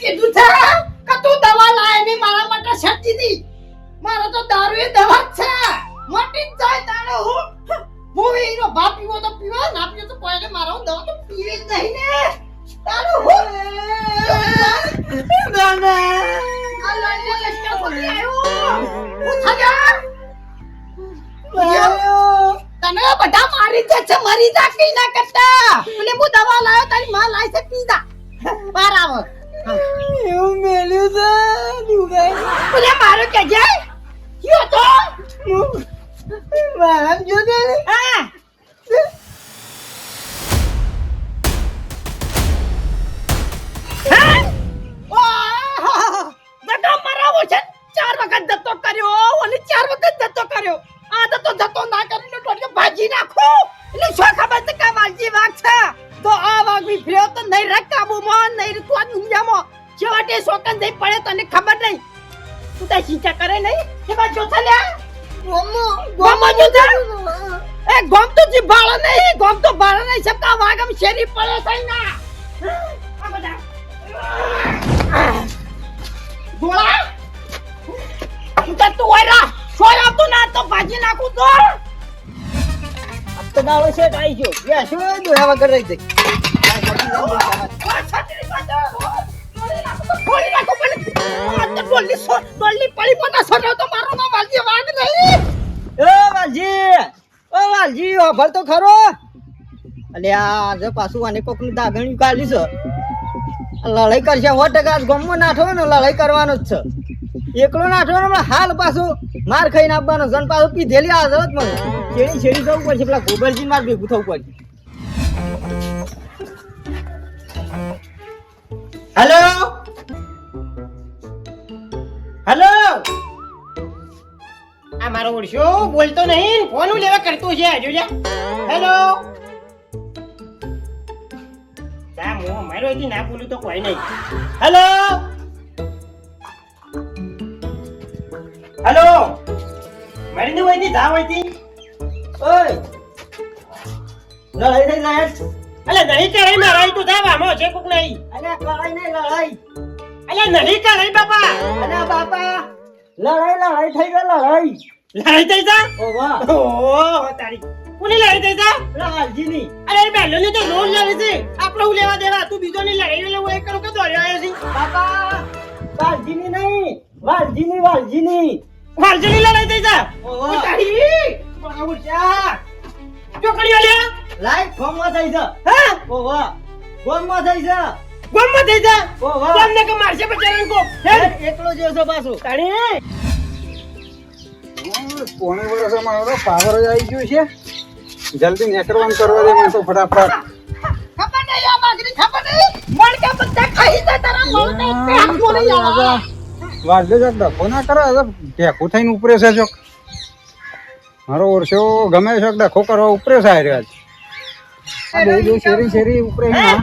કીધું છે કે તું દવા લાય ને મારા માટે છાતી દી. મારો તો દારૂ એ દવા જ છે. મોટી જ જાય તારે હું એનો બાપ પીવો તો પીવો ના પીવો તો કોઈને મારો દવા તો પીવે જ નહીં ને. તારું હું દાદા આ લાઈને લશ્કર પકડી આવ્યો. હું થયા તને બધા મારી જ છે મરી જા કઈ ના કરતા. એટલે હું દવા લાવ્યો તારી માં લાઈ છે પી જા બાર આવ. એવું મેલ્યું છે દુભાઈ એટલે મારો કે જાય કયો તો મારા જોડે હા જતો મરાવો છે 4 વખત જતો કર્યો અને 4 વખત જતો કર્યો. આ તો જતો ના કરીને ટોટિયો ભાજી નાખો. એટલે શું ખબર છે કે વાલજી વાઘ છે તો આ વાઘ બી ફ્યો તો નહીં રખ કાબુમાં નહીં તો આ દુનિયામાં છેવટે શોકન જઈ પડે તને ખબર નહીં. તું તો ચિંતા કરે નહીં કે બા જો થલે ગોમો જો થે એ ગોમ તો જી બાળો નહીં ગોમ તો બાળો નહીં સબકા વાઘ આમ શેરી પડે છે ના આ બધા ગોળા તું ઓયરા સોય આપતો ના તો ભાજી નાખું તો તો દાડો છે આઈ ગયો યા શું દોયા વગર રહી જઈ ઓ વાલજી ઓફર તો ખરો અલ્યા જે પાછું આને કોક નું દાગણ્યું કાઢ્યું છે લડાઈ કરશે 100% ગમમાં નાઠો ને લડાઈ કરવાનો જ છે એકલો નાઠો ને હાલ પાછું માર ખાઈને આપવાનો જન પાછું પીધેલી આદત મને છેડી જવું પડશે પેલા ગોબરજી માર ભેગું થવું પડશે. હેલો હેલો આ મારો ઓળશો બોલતો નહીં ફોન લેવા કરતો છે જોજે. હેલો જા મો મારો એથી ના બોલું તો કોઈ નહીં. હેલો હેલો મારી ને વઈથી જા વઈથી ઓય લડાઈ થઈ જાય અલે નહીં કરે મારા તું જા વામો છે કોક નહીં. અને લડાઈ નહીં લડાઈ અલે નહીં કરે બાપા અને બાપા લડાઈ થઈ ગઈ લડાઈ લડાઈ થઈ જા ઓ વાહ ઓહો તારી કોની લડાઈ થઈ જા લાલજીની અરે બેલો ને તો રોજ લડે છે આપણે હું લેવા દેવા તું બીજો ની લડાઈ લેવો એ કરો કે દોડ્યો આવ્યો છે બાપા વાલજીની નહીં વાલજીની વાલજીની લડાઈ થઈ જા ઓહો. ઓ તારી બાબુ ચા ચોકડીઓ લે લાઈટ ફોર્મમાં થઈ છે હા ઓ વાહ ફોર્મમાં થઈ છે ગોમમાં થઈ જા ઓ વાહ તમને કે મારશે બચારાને કો હે એકલો જેવો છે પાછો તારી પોણે વર્ષમાં મારો પાવર જ આવી ગયો છે જલ્દી નેકરવાનું કરવા દે મને તો ફટાફટ ખબર નહીં આ માગરી ખબર નહીં મળ કે બધા ખાઈ જા તારા મળ કે પેટ મોરી જા વાજલે જ ડખો ના કરે હવે ટેકો થઈને ઉપરે છે ચોક મારો વર્ષો ગમે છે ડખો કરવા ઉપરે છે આ રહ્યા છે બે જો શેરી ઉપરે છે ના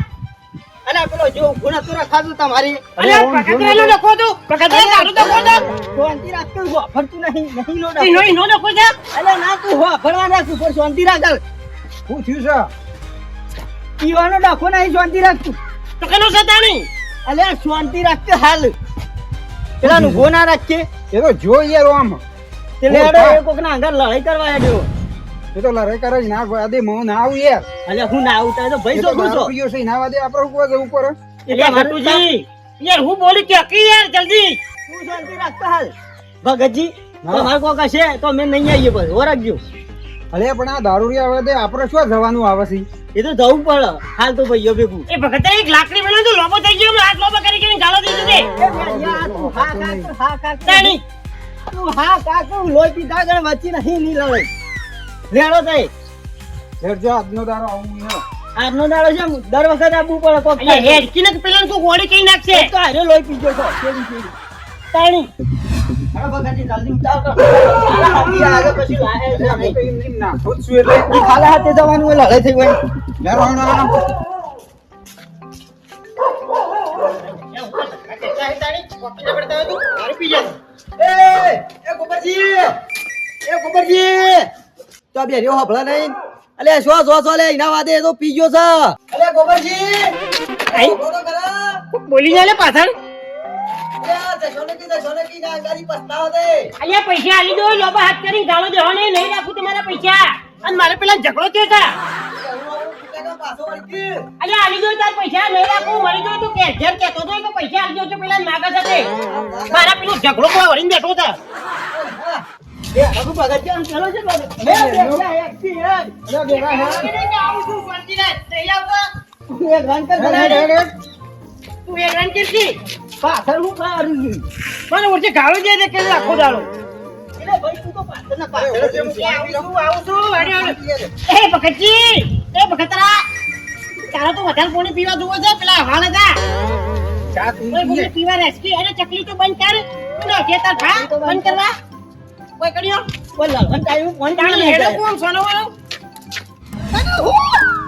અને પેલો જો ગુણા તોરા ખાધું તમારી અરે પકડેલો લખો તો પકડે તારું તો કોદો શાંતિ રાખતું હો ફરતું નહીં લોડા ઈનો લખો જા અલે ના તું હો ફરવા રાખતું પર શાંતિ રાખ શું થયું છે પીવાનો ડખો નહીં શાંતિ રાખતું તો કેનો સતાણી અલે શાંતિ રાખતે હાલ પેલા નું ગોના રાખે એ તો જો યાર આમ તે લેડો એ કોક ના અંદર લડાઈ કરવા આવ્યો એ તો લડાઈ કરે જ ના વાદે મો ના આવું યાર અલે હું ના આવતા તો એ ભાઈ તો જો દારૂ પીયો છે ના વાદે આપણે ઉપર જવું પડે એટલે ભટુજી યાર હું બોલી કે કી યાર જલ્દી તું શાંતિ રાખતા હાલ ભગતજી તમારે કોક હશે તો મેં નહીં આવીએ બસ ઓરખજો અરે પણ આ દારૂડિયા વાદે આપણે શું જવાનું આવે છે એ તો જવું પડે હાલ તો ભાઈઓ ભેગું એ ભગત એક લાકડી બનાવ તો લોબો થઈ ગયો હાથ લોબો કરીને ગાળો દીધો દે તાણી તું હા કાકુ લોહી પીધા ગણ વચ્ચે નહીં ની લડાઈ લેડો તઈ હેડ જો આજનો દારો આવું ને આજનો દાડો છે દર વખત આપવું પડે કોક એટલે હેડ કિને પેલા તો ગોળી કઈ નાખશે તો હારે લોહી પીજો છો કેવી કેવી તાણી હવે ભગતજી જલ્દી ઉતાર કર હાથી આગળ પછી લાય છે અમે તો એમ ના ખુદ છું એટલે ખાલા હાથે જવાનું હોય લડાઈ થઈ ગઈ યાર આનો એ ગોબરજી તો બે રહ્યો હભળા નહીં અલે જો લે એના વાદે તો પી ગયો છે અલે ગોબરજી આઈ બોલી ના લે પાછળ અલ્યા પૈસા આલી દો લોબા હાથ કરી ગાળો દેવો નહીં રાખું તમારા પૈસા અને મારે પેલા ઝઘડો થયો છે અલ્યા આલી દો તાર પૈસા નહીં રાખું મરી જો તું ઘેર કહેતો હતો કે પૈસા આલી દો તો પેલા માગા સાથે મારા પેલો ઝઘડો કોઈ વળીને બેઠો હતા તું એક રન કરશી પાછળ હું કાઢું છું. મને ઓછે ગાળો દે કે આખો દાડો એટલે ભાઈ તું તો પાછળના પાછળ જ એમ છે. આવું છું એ ભગતજી એ ભગતરા તારો તો વધારે પાણી પીવા જોવો છે પેલા હવાલ હતા ચા તું ઓય બોલે પીવા રેસકી અરે ચકલી તો બંધ કર તું ના કે તાર ભા બંધ કરવા ઓય કર્યો બોલ લાલવન ટાઈમ ફોન તાણ કરી હેડો લે. કોણ સોનો વાળો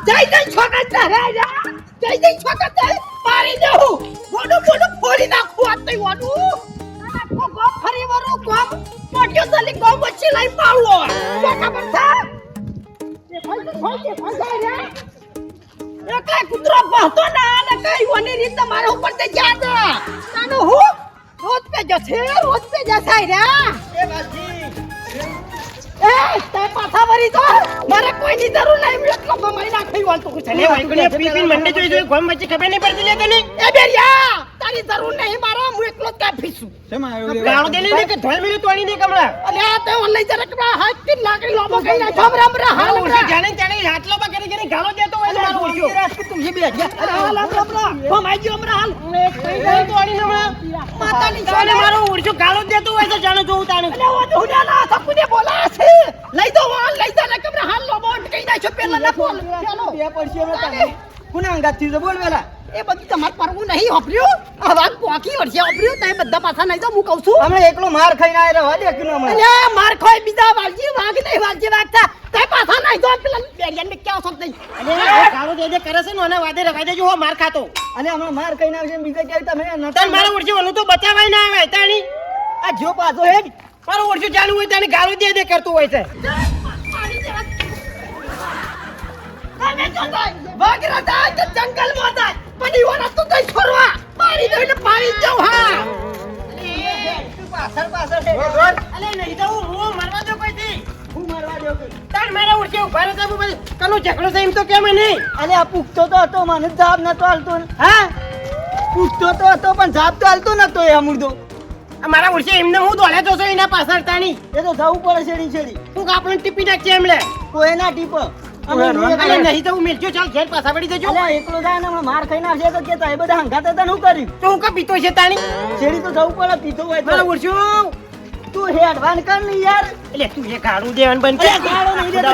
જય જય છોકરા તારે જય જય છોકરા તારે મારી દેવું બોડું ફોડી નાખું આ તઈ વાડું આખો ગોમ ફરી વરો ગોમ મોટ્યો તલી ગોમ વચ્ચે લઈ પાવલો છોકરા બચ્ચા એ ફોઈ રે એ કઈ કૂતરો બહતો ના ને કઈ ઓની રીત મારા ઉપર તે જાત નાનો હું રોજ પે જશે રોજ પે જસાય રે એ બાજી એ તે પાછા વરી તો મારે કોઈની જરૂર નહીં એટલો કમાઈ નાખી વાળતો કુછ લે વાઈકડી પીપીન મંડે જોઈ ગોમ વચ્ચે ખબર નહીં પડતી લે તને એ બેરિયા તારી જરૂર નહીં મારા હું એકલો જ કાફી છું શેમાં આવ્યો રે? ગાળો દે ને કે ધોઈ મેલે તોડી દે કમળા અલે આ તે ઓનલાઈન જરા કપડા હાથ કે લાકડી લોબો કઈ ના છોમ રામ રા હાલ હાલ ઓળખી જાણે જાણે હાથલો બા કરી ગાળો દેતો હોય તો મારો ઓળખ્યો તું જે બે ગયા અરે હાલ રામ રા કમાઈ ગયો હમણાં હાલ કઈ તોડી ને હમણાં માતાની જાણે મારો ઓળખ્યો ગાળો દેતો હોય તો જાણે જોઉં તાણે અલે ઓ દુનિયાના સપને બોલા છે લઈ દો હાલ લઈ જા કપડા હાલ લોબો કઈ ના છો પેલા ના બોલ ચાલો બે પડશે નો તાને કોના અંગાત થી બોલ વેલા એ બધી તમાર પરવું નહીં હોપર્યું આ વાત પોકી વર્ષે હોપર્યું તઈ બધા પાછા નહીં તો હું કહું છું હમણે એકલો માર ખાઈને આય રહવા દે કે હમણે અલે માર ખોય બીજા વાલજી વાગ નહીં વાલજી વાગતા તઈ પાછા નહીં તો પેલા બેરિયન ને ક્યાં શોખ નહીં અરે ગાળો દે કરે છે ને ઓના વાદે રખાઈ દેજો હો માર ખાતો અને હમણે માર ખાઈને આવશે ને બીજા ક્યાંય તમે તને નતા મારો ઓળખ્યો ઓલું તો બચાવાય ના આવે તાણી આ જો પાછો હે મારો ઓળખ્યો જાણવું હોય તાણે ગાળો દે કરતું હોય છે તમે જો જાય વાગરા જાય કે જંગલ માં જાય પડી ઓના તો તઈ છોરવા મારી દે એટલે પાડી જાવ હા પાછળ પાછળ હે અલે નહીં તો હું મારવા દો કોઈથી હું મારવા દો કે તાણ મારા ઓળખ્યો ઉભા રહો તો કનો ઝઘડો છે એમ તો કેમ નહીં અલે આ પૂછતો તો હતો મને જવાબ નતો આલતો ને. હા પૂછતો તો હતો પણ જવાબ તો આલતો નતો એ અમુરદો આ મારા ઓળખે એમને હું દોડ્યા તો છો એના પાછળ તાણી એ તો જવું પડે છેડી છેડી તું આપણને ટીપી નાખજે એમલે કોઈ ના ટીપ અલે નહીં તો હું મિલજો ચાલ ઘેર પાછા વળી દેજો અલે એકલો જાય ને હમણાં માર ખાઈને આવશે તો કેતા એ બધા હંગાત હતા ને હું કર્યું તો હું કા પીતો છે તાણી છેડી તો જવું પડે પીતો હોય મારા તો ઓળખ્યો તું હેડવાન કર ને યાર એટલે તું એ ગાળું દેવાનું બંધ અરે ગાળો નહીં દેતો.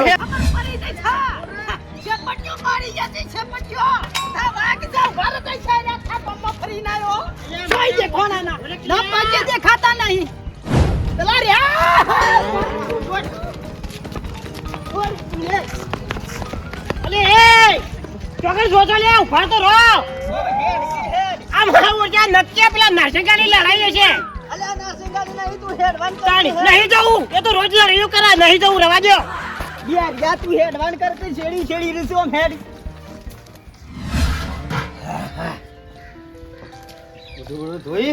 મારી દે થા છેપટ્યો મારી જતી છેપટ્યો તા વાગ જાવ ભારત છે આખા બમ્મા ફરી ના આયો જોઈ દે કોના ના ના પાકે દેખાતા નહીં પેલા રે અલે એ ચોકર જોજો લે ઉભા તો રહો આ મારા ઓળખ્યા નક્કી પેલા નાશકાની લડાઈ છે અલે આ નાસિંગાની નહીં તું હેડવાન કર તાણી નહીં જવું એ તો રોજ લડાઈઓ કરે નહીં જવું રવા દો યાર જા તું હેડવાન કર કે છેડી છેડી રીસો આમ હેડ બધું ધોઈ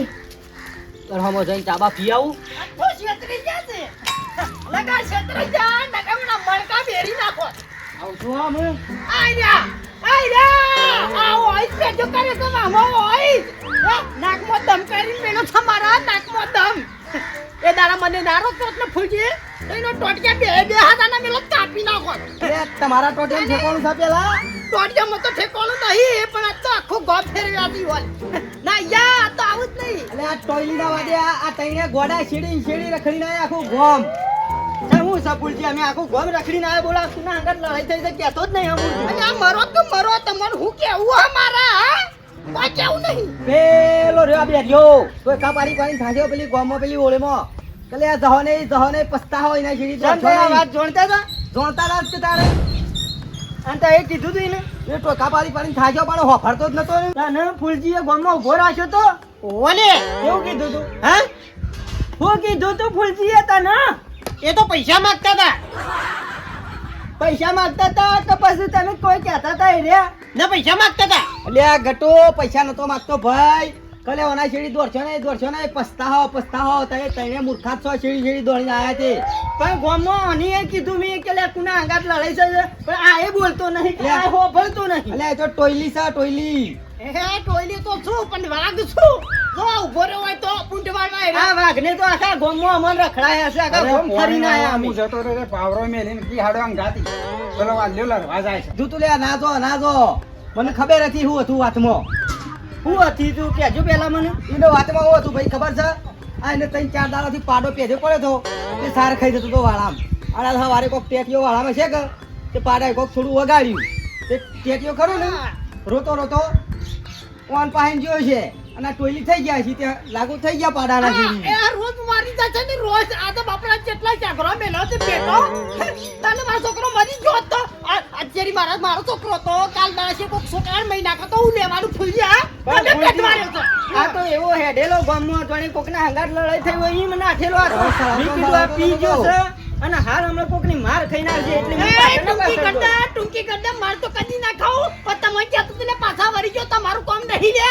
તરહમો જઈને ચાબા પી આવું તો છેતરી જાશે લગા છેતરી જા નકમના મણકા બેરી નાખો આવું છું આમ આઈ આવો આઈ પે જો કરે તો મામો આઈ નાકમો દમ કરી મેલો તમારા નાકમો દમ એ દાડા મને નારો તોત ને ફૂલજી એનો ટોટિયા બે હાથાના મેલો કાપી નાખો એ તમારા ટોટેલ ઠેકોણું છે પેલા ટોટિયામાં તો ઠેકોણું નહીં પણ આ તો આખો ગોપ ફેરવ્યાતી હોય ના યા તો આવું જ નહીં અલે આ ટોયલીના વાદે આ તઈને ગોડા છેડી છેડી રખડીને આયા આખું ગોમ છે હું સપુલજી અમે આખું ગોમ રખડીને આયા બોલા સુના અંગત લડાઈ થઈ તો કહેતો જ નહીં હમું અને આ મરો તો મરો તમારું હું કેવું હા મારા હા કોઈ કેવું નહીં પેલો રહ્યો બે રહ્યો કોઈ કાપારી પાણી થાજો પેલી ગોમમાં પેલી ઓળેમાં કલે આ જહોને પસ્તા હોય ના છેડી તો વાત જોણતા હતા જોણતા રાત કે તારે અને તો એ કીધું તું એને એ ટોકા પાડી પાણી થાજો પણ હોફરતો જ નતો ને ફૂલજીએ ગોમમાં ઉભો રાખ્યો તો ઓલે એવું કીધું તું હા હું કીધું તું ફૂલજીએ તને એ તો પૈસા માંગતા હતા પૈસા માંગતા હતા તો પછી તમે કોઈ કહેતા હતા એ રે ના પૈસા માંગતા હતા એટલે આ ગટો પૈસા નતો માંગતો ભાઈ કલે ઓના શેરી દોડશો ને પસ્તાહો તઈને મૂર્ખા છો શેરી દોડીને આયા તે પણ ગોમમાં અની એ કીધું મેં કે લે કુના અંગાત લડાઈ છે પણ આ એ બોલતો નહીં કે આ હોભળતો નહીં એટલે એ તો ટોયલી ટોયલી તો છું પણ વાઘ છું જો ઉભો રહ્યો હોય તો પૂંટ વાળવા આ વાઘને તો આખા ગોમમાં અમન રખડાયા છે આખા ગોમ ફરીને આયા અમે હું જતો રહ્યો પાવરો મેલીને કી હાડવાંગ ગાતી પેલો વાલ્યો લડવા જાય છે તું લે ના જો મને ખબર હતી હું હતું વાતમાં હું હતી તું કેજો પેલા મને એને વાતમાં હું હતું ભાઈ ખબર છે આ એને 3-4 દાડાથી પાડો પેજો પડ્યો તો તે સાર ખાઈ જતો તો વાળામ આડા સવારે કોક ટેટીઓ વાળામાં છે કે તે પાડાએ કોક થોડું વગાડ્યું તે ટેટીઓ ખરો ને રોતો ઓન પાહીન જોયો છે અને આ ટોયલી થઈ ગયા છે ત્યાં લાગુ થઈ ગયા પાડાના જેવી એ રોજ મારી જાય છે ને રોજ આ તો બાપડા જેટલા ચાકરો મેલો છે બેટો તને મારો છોકરો મરી ગયો તો અત્યારે મારો છોકરો તો કાલ દાડે કોક છોકરા મહિના કા તો હું લેવાનું ભૂલી જા તને પેટ માર્યો છે આ તો એવો હેડેલો ગામમાં જોણે કોકના હંગાત લડાઈ થઈ હોય ઈ મને નાખેલો હતો મેં કીધું આ પી ગયો છે અને હાલ હમણાં કોકની માર ખાઈને આવશે એટલે મેં પાછળ ના ટૂંકી કરતા માર તો કદી ના ખાઉં પણ તમે ક્યાં તો તને પાછા વળી ગયો તમારું કામ નહીં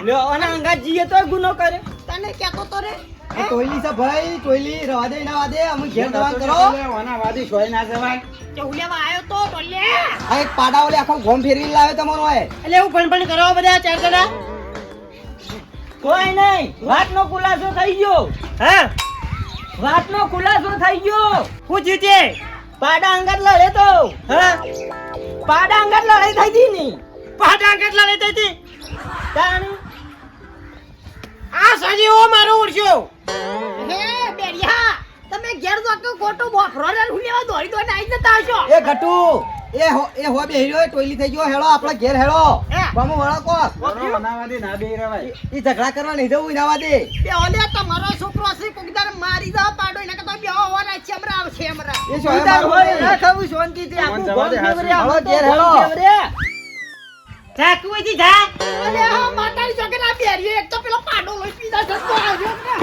લ્યો અને અંગાત જીએ તો ગુનો કરે તને કહેતો તો રે આ ટોયલી છે ભાઈ ટોયલી રવા દે ના વાદે અમે ઘેર દવાન કરો ઓના વાદી સોય ના જવાય કેવું લેવા આવ્યો તો ટોલે આ એક પાડા ઓલે આખો ગોમ ફેરવી લાવે તમારો આ એટલે હું ભણભણ કરો બધા 4 જણા કોઈ નહીં વાતનો ખુલાસો થઈ ગયો હા વાતનો ખુલાસો થઈ ગયો હું જીતે પાડા અંગાત લડે તો હા પાડા અંગાત લડાઈ થઈ હતી ની પાડા કેટલા લેતી હતી તાણ આ સાજી ઓ મારો ઓળખ્યો હે બેડિયા તમે ઘેર તો આખો ખોટો બોફરો રે હું લેવા દોડી આવી જતા હશો એ ઘટુ એ હો બે હીરો ટોયલી થઈ ગયો હેળો આપણા ઘેર હેળો હે. બામો વળકો ઓના વાદી ના બે રવાય ઈ ઝઘડા કરવા નહીં જવું ના વાદે બે ઓલે તમારો છોકરો છે કોકદાર મારી દો પાડો એને કે તો બે હોવાના છે હમરા આવશે હમરા એ સોયદાર હોય ના ખાવું શાંતિથી આખું ગોમ ફેવરે આવો ઘેર હેળો જા તું અહીંથી જા અલે હા માતાની છોકરા બેરીએ એક તો પેલો પાડો લઈ પીધા જતો આવ્યો ને